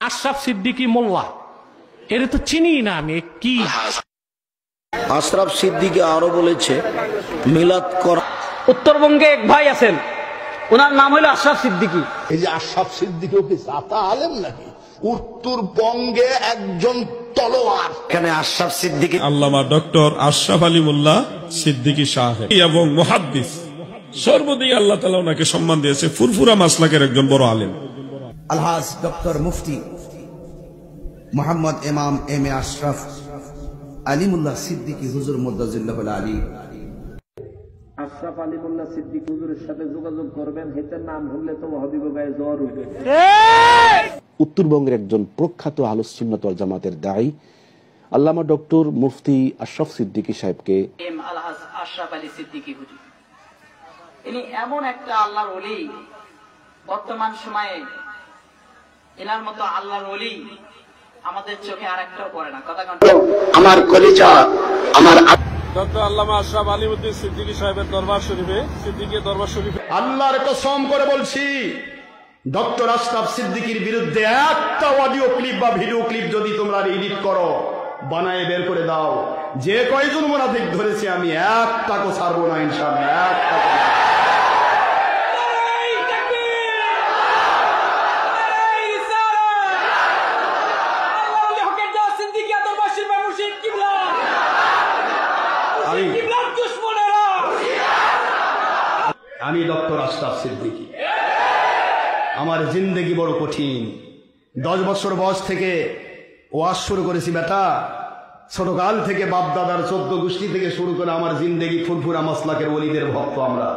আশরাফ সিদ্দিকী মোল্লা, এর তো চিনি না আমি কি। আশরাফ সিদ্দিকী আরো বলেছে মিলাদ করা। উত্তরবঙ্গে এক ভাই আছেন, ওনার নাম হলো আশরাফ সিদ্দিকী। এই যে আশরাফ সিদ্দিকীও কি জাতা আলেম নাকি? উত্তরবঙ্গে একজন তলোয়ার। এখানে আশরাফ সিদ্দিকী আল্লামা ডক্টর আশরাফ আলী মোল্লা সিদ্দিকী সাহেব এবং মুহাদ্দিস, সর্বদিকে আল্লাহ তাআলা ওনাকে সম্মান দিয়েছে। ফুরফুরা মাসলাকের একজন বড় আলেম। আলহাজ ডক্টর মুফতি মোহাম্মদ ইমাম এম এ আশরাফ আলিমুল্লাহ সিদ্দিকী হুজুর মুদ্দাজিল্লাহুল আলী। আশরাফ আলিমুল্লাহ সিদ্দিকী হুজুরের সাথে যোগাযোগ করবেন, হেতের নাম শুনলে তো হাবিব গায়ে জ্বর উঠবে। উত্তরবঙ্গের একজন প্রখ্যাত আহলুস সুন্নাত ওয়াল জামাতের দায়ী আল্লামা ডক্টর মুফতি আশরাফ সিদ্দিকী সাহেবকে এম আলহাজ আশরাফ আলী সিদ্দিকী হুজুর, ইনি এমন একটা আল্লাহর ওলি, বর্তমান সময়ে এনার মতো আল্লাহর ওলি আমাদের চোখে আর একটাও পড়ে না। কথা আমার কলিজা আমার ডক্টর আল্লামা আশরাফ আলী উদ্দিন সিদ্দিকী সাহেবের দরবার শরীফে, সিদ্দিকী দরবার শরীফে আল্লাহর কসম করে বলছি, ডক্টর আশরাফ সিদ্দিকীর বিরুদ্ধে একটা অডিও ক্লিপ বা ভিডিও ক্লিপ যদি তোমরা এডিট করো, বানায় বের করে দাও, যে কয়জন মুনাফিক ধরেছি আমি একটাকে ছাড়বো না ইনশাআল্লাহ। একটা আমি ডক্টর আশরাফ সিদ্দিকী, আমার জিন্দেগি বড় কঠিন। 10 বছর বয়স থেকে ওয়াজ শুরু করেছি বেটা, ছোটকাল থেকে বাপ দাদার 14 গোষ্ঠী থেকে শুরু করে আমার জিন্দেগি ফুরফুরা মাসলাকের ওলিদের ভক্ত আমরা।